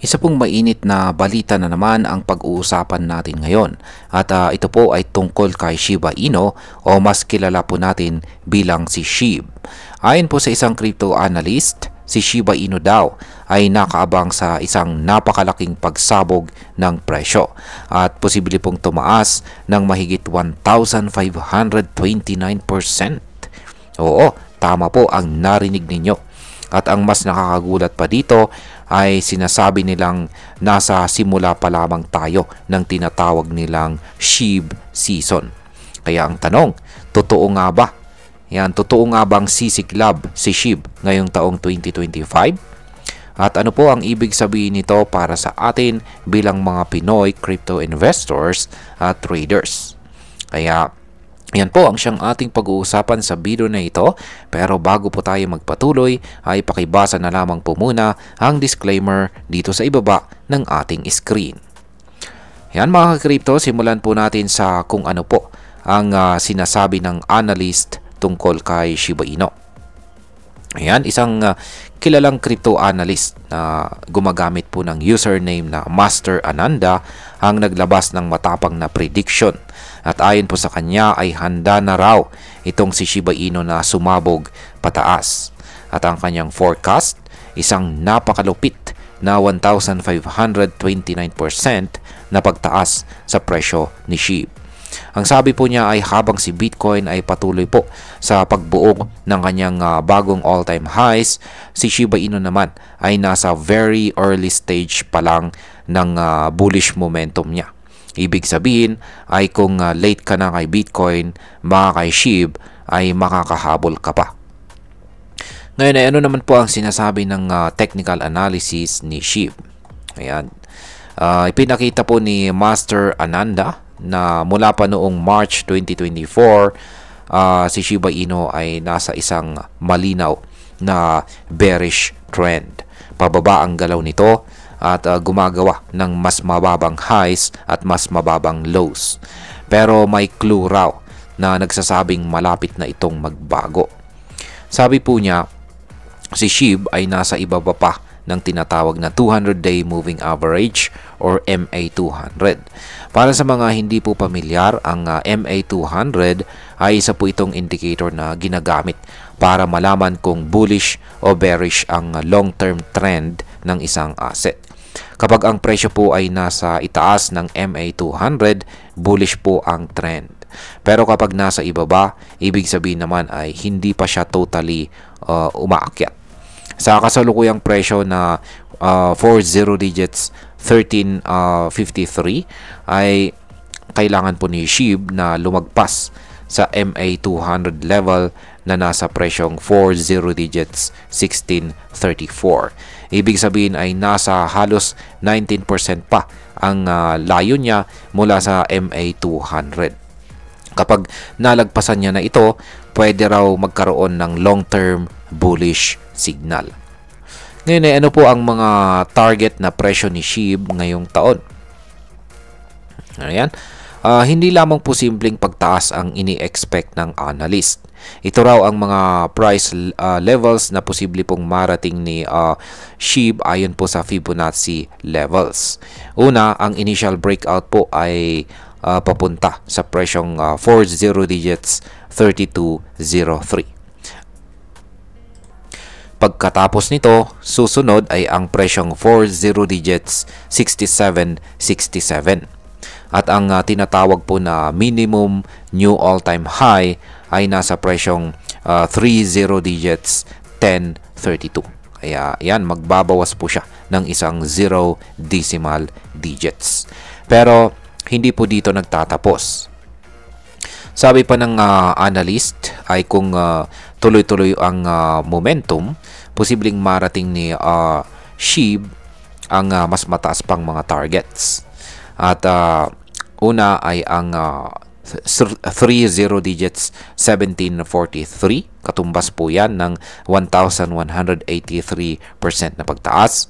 Isa pong mainit na balita na naman ang pag-uusapan natin ngayon at ito po ay tungkol kay Shiba Inu o mas kilala po natin bilang si SHIB. Ayon po sa isang crypto analyst, si Shiba Inu daw ay nakaabang sa isang napakalaking pagsabog ng presyo at posible pong tumaas ng mahigit 1,529%. Oo, tama po ang narinig ninyo. At ang mas nakakagulat pa dito ay sinasabi nilang nasa simula pa lamang tayo ng tinatawag nilang SHIB season. Kaya ang tanong, totoo nga ba? Totoo nga bang sisiklab si SHIB ngayong taong 2025? At ano po ang ibig sabihin nito para sa atin bilang mga Pinoy crypto investors at traders? Kaya yan po ang siyang ating pag-uusapan sa video na ito, pero bago po tayo magpatuloy ay pakibasa na lamang po muna ang disclaimer dito sa ibaba ng ating screen. Yan mga ka-crypto, simulan po natin sa kung ano po ang sinasabi ng analyst tungkol kay Shiba Inu. Ayan, isang kilalang crypto analyst na gumagamit po ng username na Master Ananda ang naglabas ng matapang na prediction. At ayon po sa kanya ay handa na raw itong si Shiba Inu na sumabog pataas. At ang kanyang forecast, isang napakalupit na 1,529% na pagtaas sa presyo ni SHIB. Ang sabi po niya ay habang si Bitcoin ay patuloy po sa pagbuo ng kanyang bagong all-time highs, si Shiba Inu naman ay nasa very early stage pa lang ng bullish momentum niya. Ibig sabihin ay kung late ka na kay Bitcoin, mga kay SHIB ay makakahabol ka pa. Ngayon ay ano naman po ang sinasabi ng technical analysis ni SHIB? Ayan. Ipinakita po ni Master Ananda na mula pa noong March 2024, si Shiba Inu ay nasa isang malinaw na bearish trend. Pababa ang galaw nito at gumagawa ng mas mababang highs at mas mababang lows. Pero may clue raw na nagsasabing malapit na itong magbago. Sabi po niya, si SHIB ay nasa ibaba pa ng tinatawag na 200-day moving average or MA200. Para sa mga hindi po pamilyar, ang MA200 ay isa po itong indicator na ginagamit para malaman kung bullish o bearish ang long-term trend ng isang asset. Kapag ang presyo po ay nasa itaas ng MA200, bullish po ang trend. Pero kapag nasa ibaba, ibig sabihin naman ay hindi pa siya totally umaakyat. Sa kasalukuyang presyo na 40 digits 1353 ay kailangan po ni SHIB na lumagpas sa MA200 level na nasa presyong 40 digits 1634. Ibig sabihin ay nasa halos 19% pa ang layo niya mula sa MA200. Kapag nalagpasan niya na ito, pwede raw magkaroon ng long-term bullish signal. Ngayon ay ano po ang mga target na presyo ni SHIB ngayong taon? Ayan. Hindi lamang po simpleng pagtaas ang ini-expect ng analyst. Ito raw ang mga price levels na posible pong marating ni SHIB ayon po sa Fibonacci levels. Una, ang initial breakout po ay papunta sa presyong 40 digits 3203. Pagkatapos nito, susunod ay ang presyong 40 digits 6767. At ang tinatawag po na minimum new all-time high ay nasa presyong 30 digits 1032. Kaya yan, magbabawas po siya ng isang 0 decimal digits. Pero hindi po dito nagtatapos. Sabi pa ng analyst ay kung tuloy-tuloy ang momentum, posibleng marating ni SHIB ang mas mataas pang mga targets. At una ay ang 30 digits 1743, katumbas po yan ng 1,183% na pagtaas.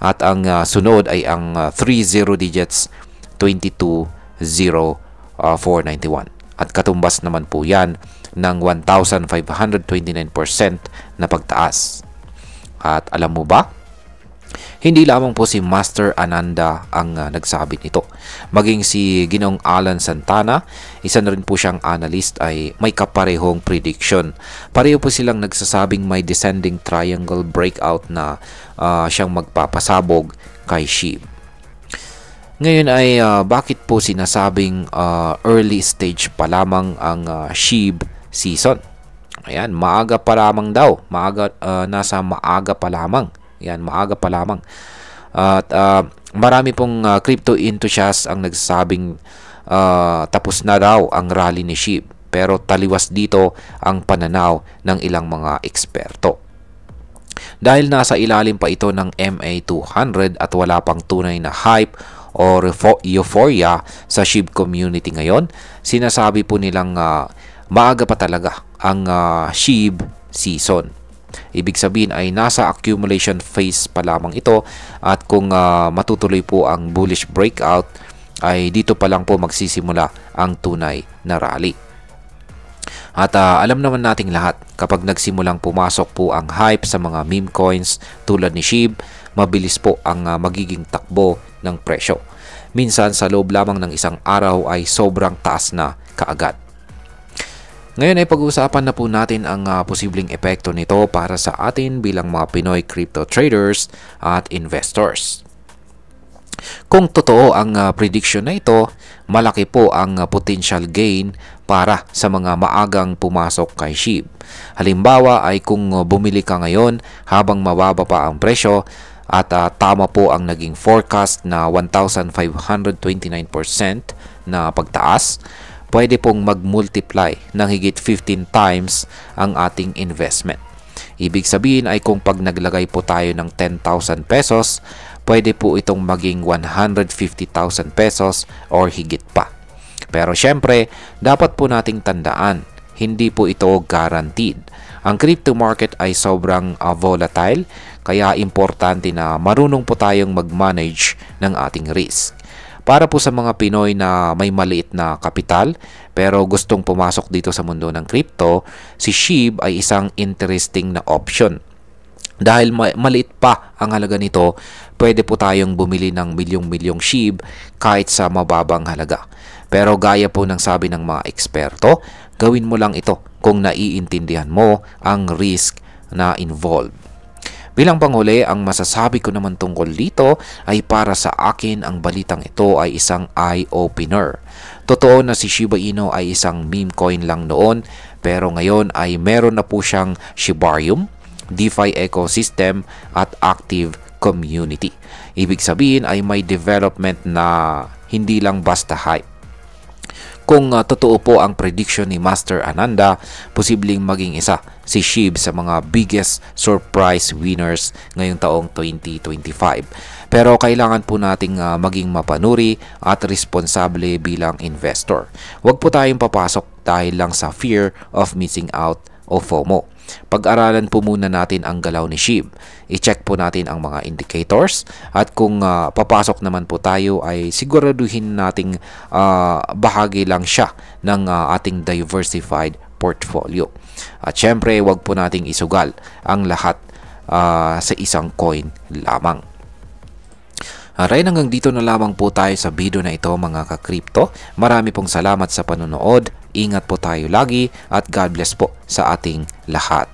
At ang sunod ay ang 30 digits 220491. At katumbas naman po yan ng 1,529% na pagtaas. At alam mo ba, Hindi lamang po si Master Ananda ang nagsabi nito. Maging si Ginoong Alan Santana, isa na rin po siyang analyst, ay may kaparehong prediction. Pareho po silang nagsasabing may descending triangle breakout na siyang magpapasabog kay SHIB. Ngayon ay bakit po sinasabing early stage pa lamang ang SHIB season? Ayan, maaga pa lamang daw. Nasa maaga pa lamang. Yan, maaga pa lamang. At marami pong crypto enthusiasts ang nagsasabing tapos na daw ang rally ni SHIB. Pero taliwas dito ang pananaw ng ilang mga eksperto. Dahil nasa ilalim pa ito ng MA200 at wala pang tunay na hype o euphoria sa SHIB community ngayon, sinasabi po nilang maaga pa talaga ang SHIB season. Ibig sabihin ay nasa accumulation phase pa lamang ito, at kung matutuloy po ang bullish breakout ay dito pa lang po magsisimula ang tunay na rally. At alam naman nating lahat, kapag nagsimulang pumasok po ang hype sa mga meme coins tulad ni SHIB, mabilis po ang magiging takbo ng presyo. Minsan sa loob lamang ng isang araw ay sobrang taas na kaagad. Ngayon ay pag-uusapan na po natin ang posibleng epekto nito para sa atin bilang mga Pinoy crypto traders at investors. Kung totoo ang prediction na ito, malaki po ang potential gain para sa mga maagang pumasok kay SHIB. Halimbawa ay kung bumili ka ngayon habang mababa pa ang presyo at tama po ang naging forecast na 1,529% na pagtaas, pwede pong mag-multiply ng higit 15 times ang ating investment. Ibig sabihin ay kung pag naglagay po tayo ng 10,000 pesos, pwede po itong maging 150,000 pesos or higit pa. Pero syempre, dapat po nating tandaan, hindi po ito guaranteed. Ang crypto market ay sobrang volatile, kaya importante na marunong po tayong mag-manage ng ating risk. Para po sa mga Pinoy na may maliit na kapital pero gustong pumasok dito sa mundo ng crypto, si SHIB ay isang interesting na option. Dahil maliit pa ang halaga nito, pwede po tayong bumili ng milyong-milyong SHIB kahit sa mababang halaga. Pero gaya po ng sabi ng mga eksperto, gawin mo lang ito kung naiintindihan mo ang risk na involved. Bilang panghuli, ang masasabi ko naman tungkol dito ay para sa akin ang balitang ito ay isang eye-opener. Totoo na si Shiba Inu ay isang meme coin lang noon, pero ngayon ay meron na po siyang Shibarium, DeFi ecosystem at active community. Ibig sabihin ay may development na hindi lang basta hype. Kung totoo po ang prediction ni Master Ananda, posibleng maging isa si SHIB sa mga biggest surprise winners ngayong taong 2025. Pero kailangan po nating maging mapanuri at responsable bilang investor. Huwag po tayong papasok dahil lang sa fear of missing out o FOMO. Pag-aralan po muna natin ang galaw ni SHIB. I-check po natin ang mga indicators at kung papasok naman po tayo ay siguraduhin nating bahagi lang siya ng ating diversified portfolio. At syempre, wag po nating isugal ang lahat sa isang coin lamang. Alright, hanggang dito na lamang po tayo sa video na ito mga ka-crypto. Marami pong salamat sa panonood. Ingat po tayo lagi at God bless po sa ating lahat.